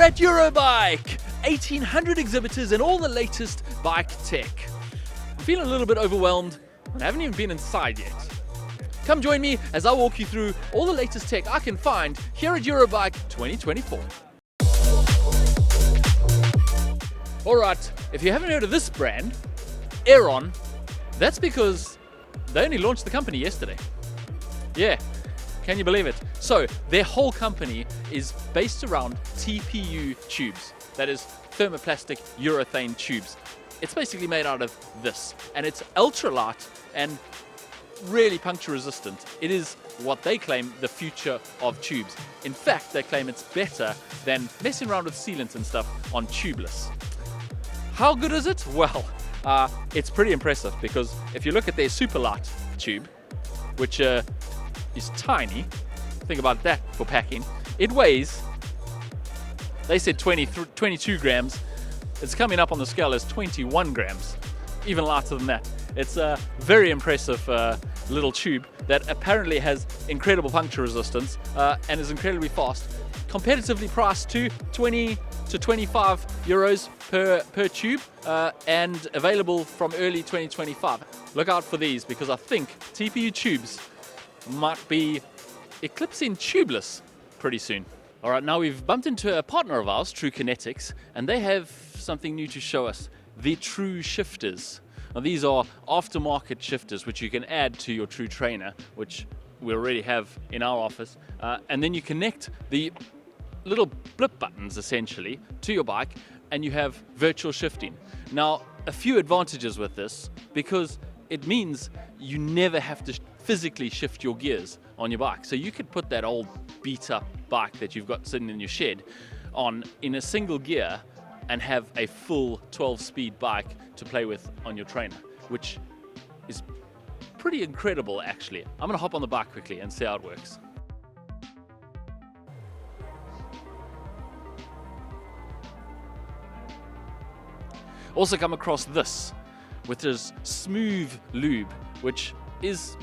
at Eurobike, 1800 exhibitors and all the latest bike tech. I'm feeling a little bit overwhelmed and I haven't even been inside yet. Come join me as I walk you through all the latest tech I can find here at Eurobike 2024. Alright, if you haven't heard of this brand, Aeron, that's because they only launched the company yesterday. Yeah, can you believe it? So, their whole company is based around TPU tubes. That is thermoplastic urethane tubes. It's basically made out of this, and it's ultra light and really puncture resistant. It is what they claim the future of tubes. In fact, they claim it's better than messing around with sealants and stuff on tubeless. How good is it? Well, it's pretty impressive because if you look at their super light tube, which is tiny, think about that for packing, it weighs, they said 22 grams, it's coming up on the scale as 21 grams, even lighter than that. It's a very impressive little tube that apparently has incredible puncture resistance and is incredibly fast. Competitively priced to 20 to 25 euros per tube and available from early 2025. Look out for these because I think TPU tubes might be eclipsing tubeless pretty soon. All right, now we've bumped into a partner of ours, TrueKinetix, and they have something new to show us, the True Shifters. Now these are aftermarket shifters which you can add to your True Trainer, which we already have in our office, and then you connect the little blip buttons essentially to your bike and you have virtual shifting. Now a few advantages with this because it means you never have to physically shift your gears on your bike. So you could put that old beat up bike that you've got sitting in your shed on in a single gear and have a full 12-speed bike to play with on your trainer, which is pretty incredible actually. I'm gonna hop on the bike quickly and see how it works. Also come across this, which is Smooth Lube, which is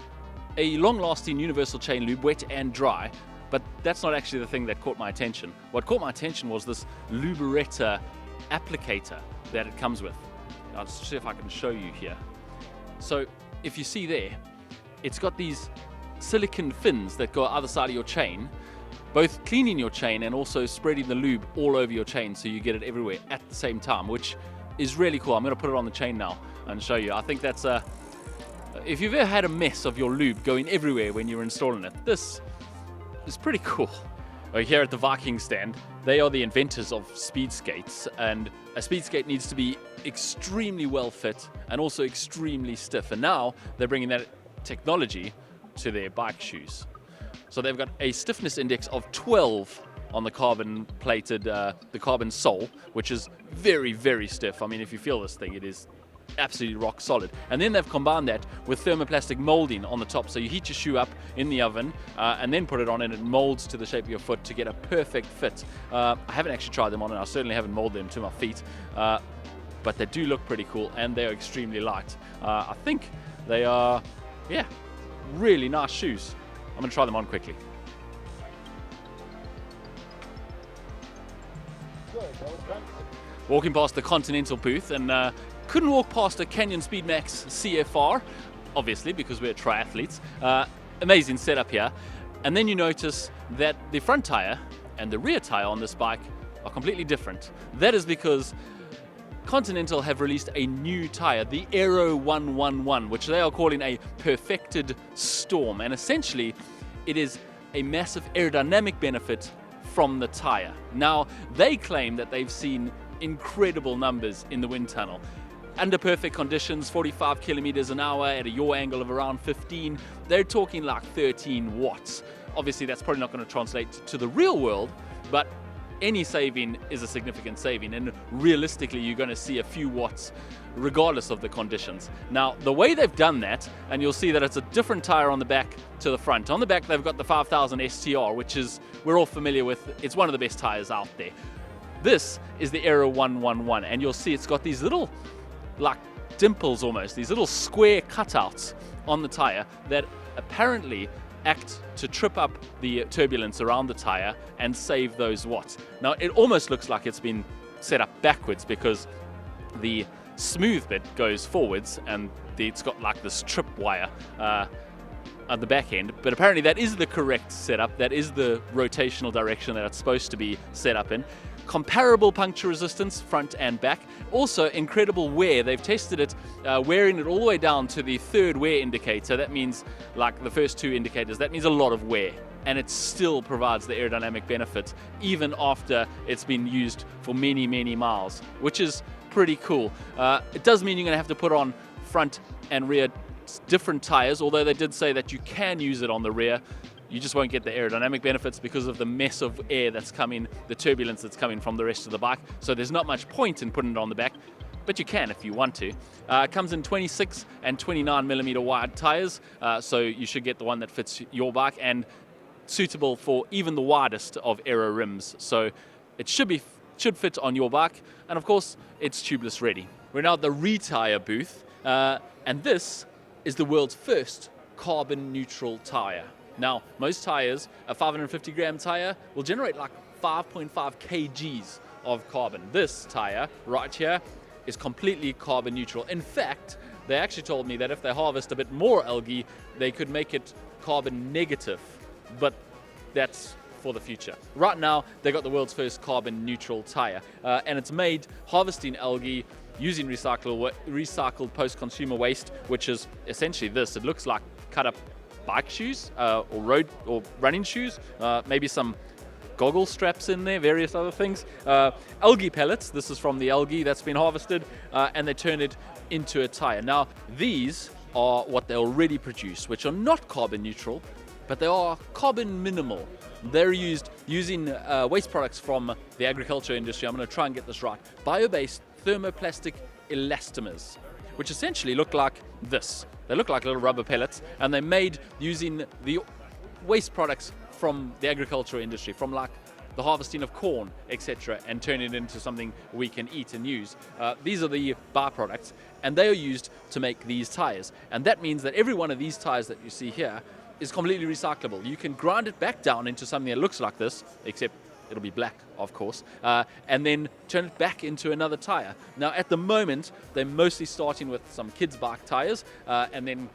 a long-lasting universal chain lube, wet and dry, but that's not actually the thing that caught my attention. What caught my attention was this Retyre applicator that it comes with. I'll just see if I can show you here. So if you see there, it's got these silicone fins that go either side of your chain, both cleaning your chain and also spreading the lube all over your chain so you get it everywhere at the same time, which is really cool. I'm going to put it on the chain now and show you. I think that's if you've ever had a mess of your lube going everywhere when you're installing it, this is pretty cool. Here at the Viking stand, they are the inventors of speed skates, and a speed skate needs to be extremely well fit and also extremely stiff, and now they're bringing that technology to their bike shoes. So they've got a stiffness index of 12 on the carbon plated, the carbon sole, which is very, very stiff. I mean, if you feel this thing, it is absolutely rock solid. And then they've combined that with thermoplastic molding on the top. So you heat your shoe up in the oven and then put it on and it molds to the shape of your foot to get a perfect fit. I haven't actually tried them on and I certainly haven't molded them to my feet, but they do look pretty cool and they're extremely light. I think they are, yeah, really nice shoes. I'm gonna try them on quickly. Walking past the Continental booth and couldn't walk past a Canyon Speedmax CFR, obviously because we're triathletes. Amazing setup here. And then you notice that the front tire and the rear tire on this bike are completely different. That is because Continental have released a new tire, the Aero 111, which they are calling a perfected storm. And essentially, it is a massive aerodynamic benefit from the tire. Now, they claim that they've seen incredible numbers in the wind tunnel. Under perfect conditions, 45 kilometers an hour at a yaw angle of around 15, they're talking like 13 watts. Obviously, that's probably not going to translate to the real world, but any saving is a significant saving, and realistically, you're going to see a few watts regardless of the conditions. Now, the way they've done that, and you'll see that it's a different tire on the back to the front. On the back, they've got the 5000 STR, which is, we're all familiar with, it's one of the best tires out there. This is the Aero 111, and you'll see it's got these little, like dimples almost, these little square cutouts on the tire that apparently act to trip up the turbulence around the tire and save those watts. Now, it almost looks like it's been set up backwards because the smooth bit goes forwards and it's got like this trip wire at the back end, but apparently that is the correct setup. That is the rotational direction that it's supposed to be set up in. Comparable puncture resistance front and back. Also incredible wear. They've tested it, wearing it all the way down to the third wear indicator. That means like the first two indicators. That means a lot of wear, and it still provides the aerodynamic benefits even after it's been used for many, many miles, which is pretty cool. It does mean you're going to have to put on front and rear different tires, although they did say that you can use it on the rear. You just won't get the aerodynamic benefits because of the mess of air that's coming, the turbulence that's coming from the rest of the bike. So there's not much point in putting it on the back, but you can if you want to. It comes in 26 and 29 millimeter wide tires, so you should get the one that fits your bike and suitable for even the widest of Aero rims. So it should fit on your bike, and of course it's tubeless ready. We're now at the Retyre booth, and this is the world's first carbon neutral tire. Now, most tires, a 550 gram tire, will generate like 5.5 kgs of carbon. This tire right here is completely carbon neutral. In fact, they actually told me that if they harvest a bit more algae, they could make it carbon negative, but that's for the future. Right now, they got the world's first carbon neutral tire, and it's made harvesting algae using recycled post-consumer waste, which is essentially this. It looks like cut up bike shoes or road or running shoes, maybe some goggle straps in there, various other things. Algae pellets, this is from the algae that's been harvested, and they turn it into a tire. Now, these are what they already produce, which are not carbon neutral, but they are carbon minimal. They're used using waste products from the agriculture industry. I'm going to try and get this right. Bio-based thermoplastic elastomers, which essentially look like this. They look like little rubber pellets, and they're made using the waste products from the agriculture industry, from like the harvesting of corn, etc., and turn it into something we can eat and use. These are the byproducts, and they are used to make these tires. And that means that every one of these tires that you see here is completely recyclable. You can grind it back down into something that looks like this, except it'll be black, of course, and then turn it back into another tire. Now, at the moment, they're mostly starting with some kids' bike tires, and then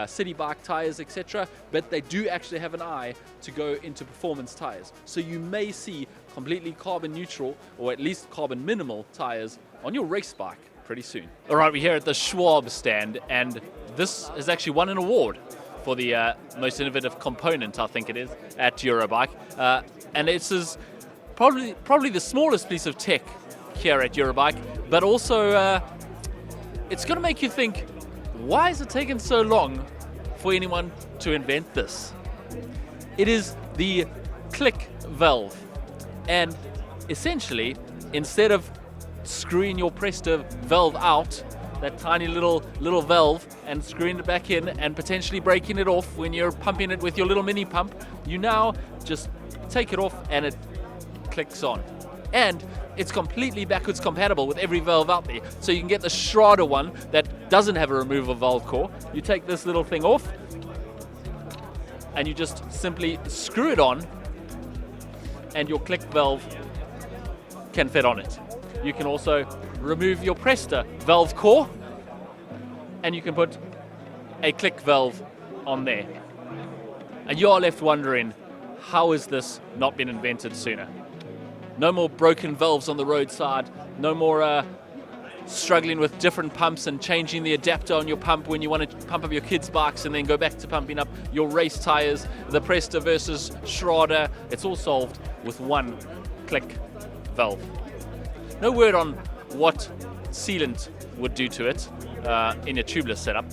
city bike tires, etc., but they do actually have an eye to go into performance tires. So you may see completely carbon neutral, or at least carbon minimal tires on your race bike pretty soon. All right, we're here at the Schwalbe stand, and this has actually won an award for the most innovative component, I think it is, at Eurobike. And this is probably the smallest piece of tech here at Eurobike, but also it's going to make you think, why is it taking so long for anyone to invent this? It is the ClikValve, and essentially, instead of screwing your Presta valve out, that tiny little valve, and screwing it back in and potentially breaking it off when you're pumping it with your little mini pump, you now just take it off and it clicks on. And it's completely backwards compatible with every valve out there. So you can get the Schwalbe one that doesn't have a removable valve core. You take this little thing off and you just simply screw it on, and your ClikValve can fit on it. You can also remove your Presta valve core, and you can put a ClikValve on there. And you're left wondering, how has this not been invented sooner? No more broken valves on the roadside, no more struggling with different pumps and changing the adapter on your pump when you want to pump up your kids' bikes and then go back to pumping up your race tires, the Presta versus Schwalbe. It's all solved with one ClikValve. No word on what sealant would do to it in a tubeless setup,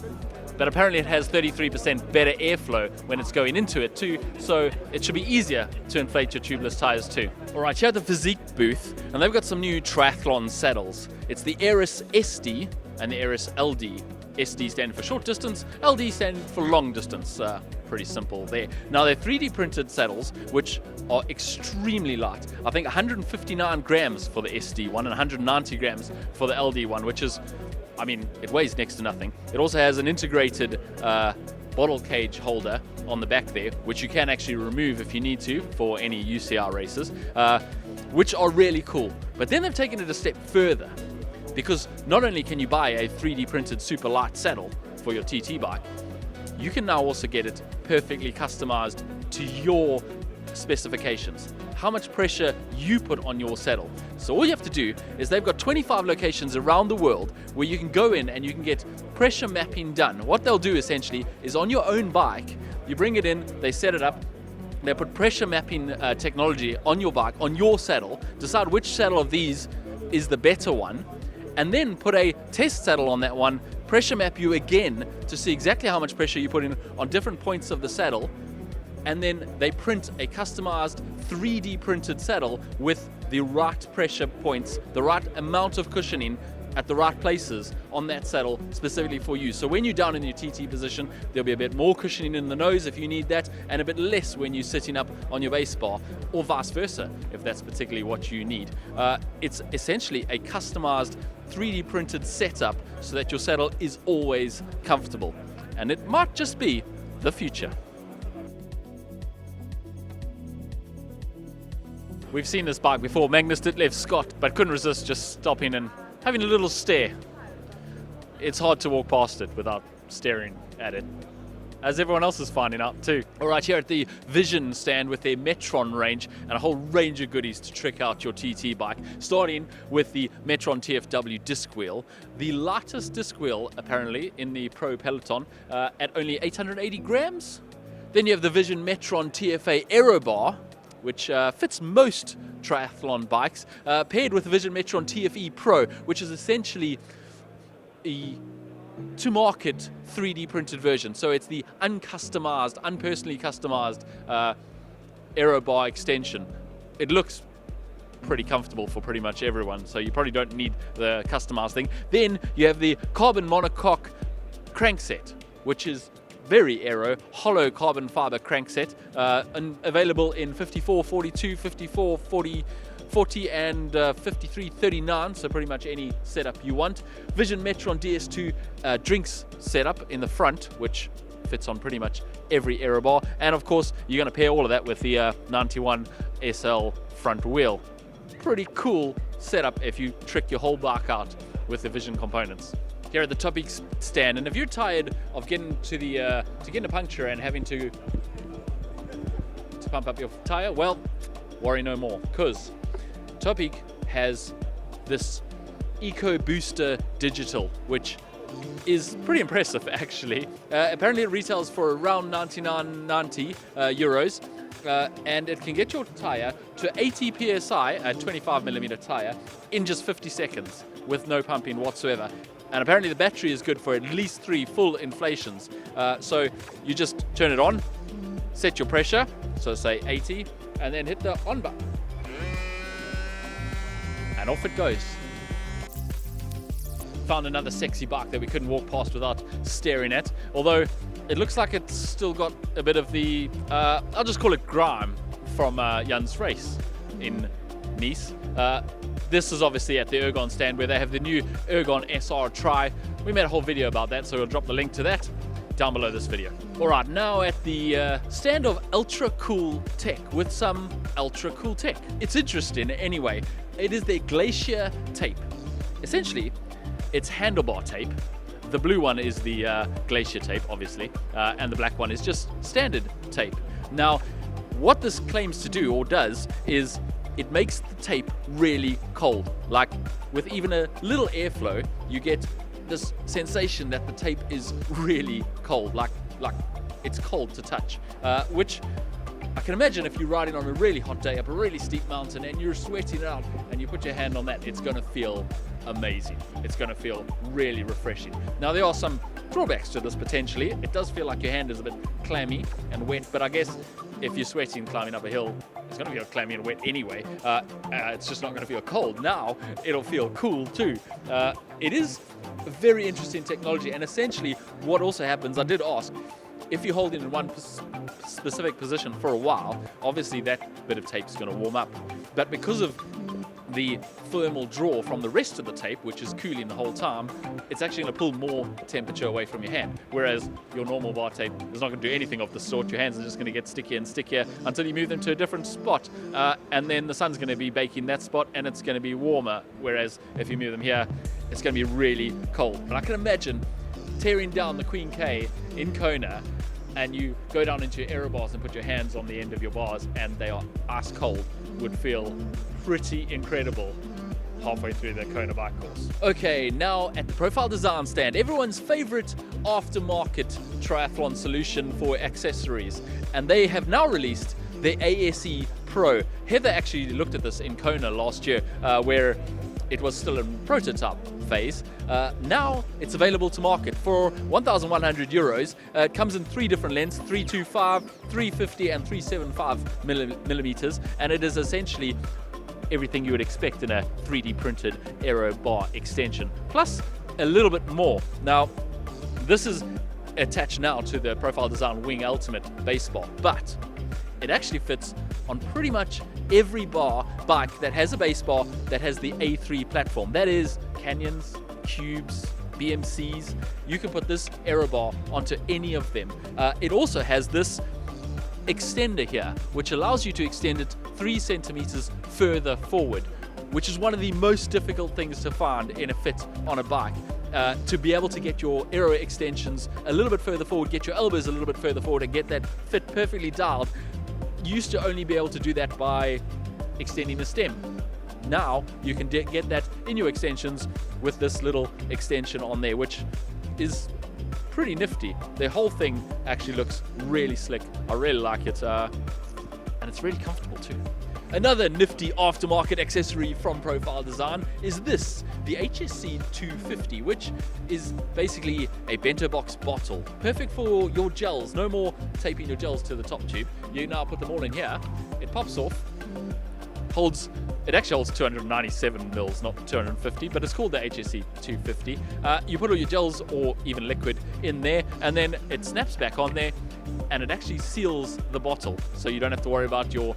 but apparently it has 33% better airflow when it's going into it too, so it should be easier to inflate your tubeless tires too. Alright, here at the Fizik booth, and they've got some new Triathlon saddles. It's the Aeris SD and the Aeris LD. SD standing for short distance, LD standing for long distance. Pretty simple there. Now, they're 3D printed saddles, which are extremely light. I think 159 grams for the SD one and 190 grams for the LD one, which is, I mean, it weighs next to nothing. It also has an integrated bottle cage holder on the back there, which you can actually remove if you need to for any UCR races, which are really cool. But then they've taken it a step further, because not only can you buy a 3D printed super light saddle for your TT bike, you can now also get it perfectly customized to your specifications, how much pressure you put on your saddle. So all you have to do is, they've got 25 locations around the world where you can go in and you can get pressure mapping done. What they'll do essentially is, on your own bike, you bring it in, they set it up, they put pressure mapping technology on your bike, on your saddle, decide which saddle of these is the better one, and then put a test saddle on that one, pressure map you again to see exactly how much pressure you put in on different points of the saddle, and then they print a customized 3D printed saddle with the right pressure points, the right amount of cushioning at the right places on that saddle specifically for you. So when you're down in your TT position, there'll be a bit more cushioning in the nose if you need that, and a bit less when you're sitting up on your base bar, or vice versa if that's particularly what you need. It's essentially a customized 3D printed setup so that your saddle is always comfortable, and it might just be the future. We've seen this bike before, Magnus Ditlev Scott, but couldn't resist just stopping and having a little stare. It's hard to walk past it without staring at it, as everyone else is finding out too. All right, here at the Vision stand with their Metron range and a whole range of goodies to trick out your TT bike, starting with the Metron TFW disc wheel, the lightest disc wheel apparently in the Pro Peloton at only 880 grams. Then you have the Vision Metron TFA Aerobar, which fits most triathlon bikes, paired with the Vision Metron TFE Pro, which is essentially a to-market 3D printed version. So it's the uncustomized, unpersonally customized Aerobar extension. It looks pretty comfortable for pretty much everyone, so you probably don't need the customized thing. Then you have the carbon monocoque crankset, which is very aero, hollow carbon fiber crankset, and available in 54, 42, 54, 40, 40 and 53, 39, so pretty much any setup you want. Vision Metron DS2 drinks setup in the front, which fits on pretty much every Aerobar, and of course you're going to pair all of that with the 91 SL front wheel. Pretty cool setup if you trick your whole bike out with the Vision components. Here at the Topeak stand, and if you're tired of getting to get a puncture and having to pump up your tire, well, worry no more, because Topeak has this Eco Booster Digital, which is pretty impressive actually. Apparently it retails for around 99.90 euros, and it can get your tire to 80 psi, a 25mm tire, in just 50 seconds with no pumping whatsoever. And apparently the battery is good for at least 3 full inflations. So you just turn it on, set your pressure, so say 80, and then hit the on button. And off it goes. Found another sexy bike that we couldn't walk past without staring at, although it looks like it's still got a bit of the, I'll just call it grime, from Jan's race in Nice. This is obviously at the Ergon stand where they have the new Ergon SR Tri. We made a whole video about that, so we'll drop the link to that down below this video. All right, now at the stand of ultra cool tech with some ultra cool tech. It's interesting anyway. It is their Glacier Tape. Essentially, it's handlebar tape. The blue one is the Glacier Tape, obviously, and the black one is just standard tape. Now, what this claims to do, or does, is it makes the tape really cold. Like, with even a little airflow, you get this sensation that the tape is really cold, like it's cold to touch, which I can imagine if you're riding on a really hot day up a really steep mountain and you're sweating out and you put your hand on that, it's going to feel amazing. It's going to feel really refreshing. Now, there are some drawbacks to this potentially. It does feel like your hand is a bit clammy and wet, but I guess if you're sweating climbing up a hill, it's going to feel clammy and wet anyway. It's just not going to feel cold. Now it'll feel cool too. It is a very interesting technology, and essentially what also happens, I did ask, if you hold it in one specific position for a while, obviously that bit of tape is going to warm up. But because of the thermal draw from the rest of the tape, which is cooling the whole time, it's actually going to pull more temperature away from your hand. Whereas your normal bar tape is not going to do anything of the sort. Your hands are just going to get stickier and stickier until you move them to a different spot. And then the sun's going to be baking that spot and it's going to be warmer. Whereas if you move them here, it's going to be really cold. But I can imagine tearing down the Queen K in Kona, and you go down into your Aero bars and put your hands on the end of your bars and they are ice cold, would feel pretty incredible halfway through the Kona bike course. Okay, now at the Profile Design stand, everyone's favorite aftermarket triathlon solution for accessories, and they have now released the ASE Pro. Heather actually looked at this in Kona last year, where it was still in prototype phase. Now it's available to market for 1,100 euros. It comes in 3 different lengths, 325, 350 and 375 millimeters, and it is essentially everything you would expect in a 3D printed Aero bar extension, plus a little bit more. Now, this is attached now to the Profile Design Wing Ultimate base bar, but it actually fits on pretty much every bike that has a base bar that has the A3 platform. That is Canyons, Cubes, BMCs. You can put this Aerobar onto any of them. It also has this extender here, which allows you to extend it 3 centimeters further forward, which is one of the most difficult things to find in a fit on a bike. To be able to get your Aero extensions a little bit further forward, get your elbows a little bit further forward, and get that fit perfectly dialed. You used to only be able to do that by extending the stem. Now you can get that in your extensions with this little extension on there, which is pretty nifty. The whole thing actually looks really slick. I really like it, and it's really comfortable too. Another nifty aftermarket accessory from Profile Design is this, the HSC 250, which is basically a bento box bottle. Perfect for your gels. No more taping your gels to the top tube. You now put them all in here. It pops off. It actually holds 297 mils, not 250, but it's called the HSC 250. You put all your gels or even liquid in there, and then it snaps back on there, and it actually seals the bottle, so you don't have to worry about your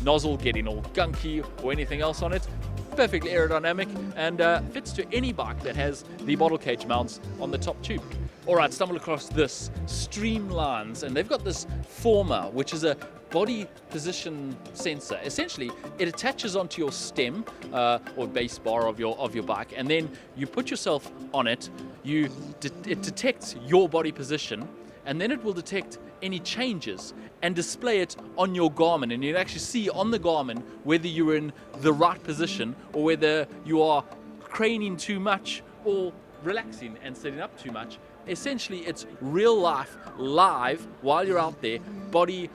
nozzle getting all gunky or anything else on it. Perfectly aerodynamic, and fits to any bike that has the bottle cage mounts on the top tube. Alright, stumbled across this Streamlines, and they've got this Forma, which is a body position sensor. Essentially, it attaches onto your stem or base bar of your bike, and then you put yourself on it. It detects your body position, and then it will detect any changes and display it on your Garmin, and you can actually see on the Garmin whether you're in the right position or whether you are craning too much or relaxing and sitting up too much. Essentially, it's real life, live, while you're out there, body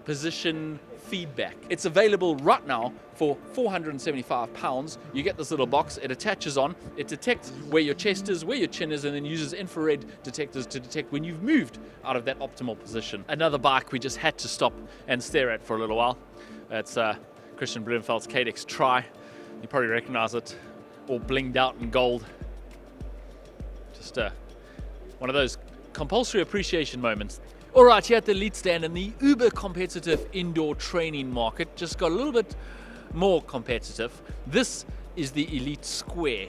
position feedback. It's available right now for £475. You get this little box, it attaches on, it detects where your chest is, where your chin is, and then uses infrared detectors to detect when you've moved out of that optimal position. Another bike we just had to stop and stare at for a little while. It's Kristian Blummenfelt's Cadex Tri. You probably recognize it, all blinged out in gold. Just one of those compulsory appreciation moments. Alright, here at the Elite stand, in the uber competitive indoor training market, just got a little bit more competitive. This is the Elite Square.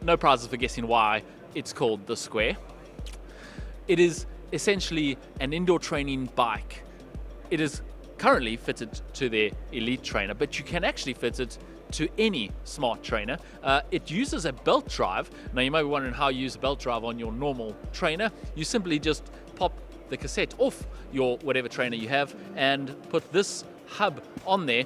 No prizes for guessing why it's called the Square. It is essentially an indoor training bike. It is currently fitted to their Elite trainer, but you can actually fit it to any smart trainer. It uses a belt drive. Now you might be wondering how you use a belt drive on your normal trainer. You simply just pop the cassette off your whatever trainer you have and put this hub on there,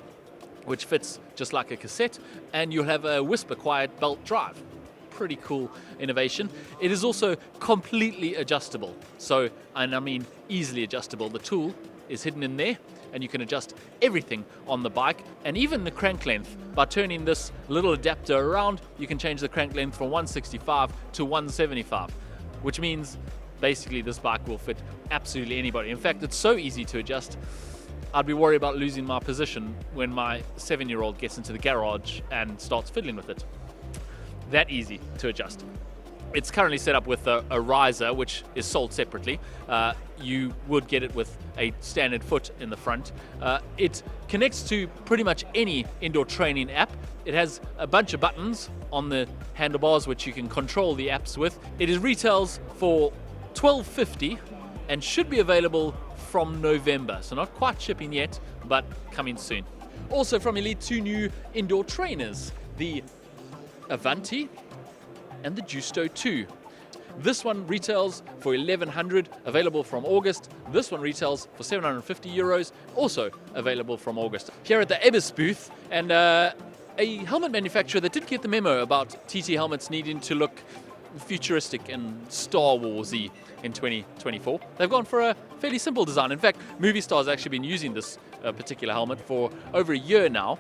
which fits just like a cassette, and you'll have a whisper quiet belt drive. Pretty cool innovation. It is also completely adjustable. So, and I mean easily adjustable. The tool is hidden in there, and you can adjust everything on the bike, and even the crank length. By turning this little adapter around, you can change the crank length from 165 to 175, which means basically this bike will fit absolutely anybody. In fact, it's so easy to adjust, I'd be worried about losing my position when my 7-year-old gets into the garage and starts fiddling with it. That easy to adjust. It's currently set up with a riser, which is sold separately. You would get it with a standard foot in the front. It connects to pretty much any indoor training app. It has a bunch of buttons on the handlebars which you can control the apps with. It is retails for $12.50 and should be available from November. So not quite shipping yet, but coming soon. Also from Elite, 2 new indoor trainers, the Avanti and the Justo 2. This one retails for 1,100, available from August. This one retails for €750, also available from August. Here at the Aeris booth, and a helmet manufacturer that did get the memo about TT helmets needing to look futuristic and Star Warsy in 2024. They've gone for a fairly simple design. In fact, movie stars have actually been using this particular helmet for over a year now.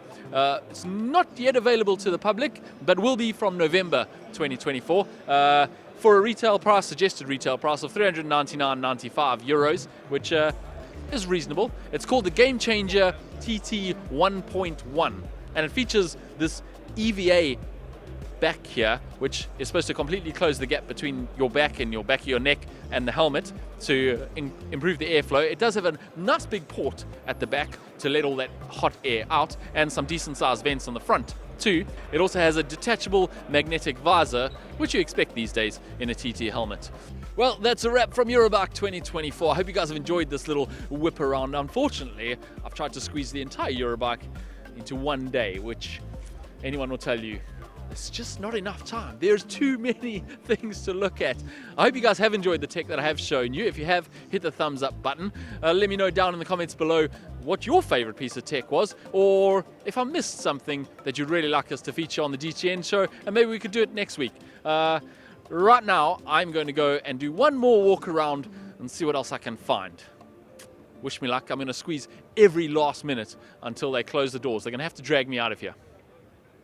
It's not yet available to the public, but will be from November 2024 for a retail price, suggested retail price of €399.95, which is reasonable. It's called the Gamechanger TT 1.1, and it features this EVA back here, which is supposed to completely close the gap between your back and your back of your neck and the helmet to improve the airflow. It does have a nice big port at the back to let all that hot air out, and some decent sized vents on the front too. It also has a detachable magnetic visor, which you expect these days in a TT helmet. Well, that's a wrap from Eurobike 2024. I hope you guys have enjoyed this little whip around. Unfortunately, I've tried to squeeze the entire Eurobike into one day, which anyone will tell you, it's just not enough time. There's too many things to look at. I hope you guys have enjoyed the tech that I have shown you. If you have, hit the thumbs up button. Let me know down in the comments below what your favorite piece of tech was, or if I missed something that you'd really like us to feature on the GTN show, and maybe we could do it next week. Right now, I'm going to go and do one more walk around and see what else I can find. Wish me luck. I'm going to squeeze every last minute until they close the doors. They're going to have to drag me out of here.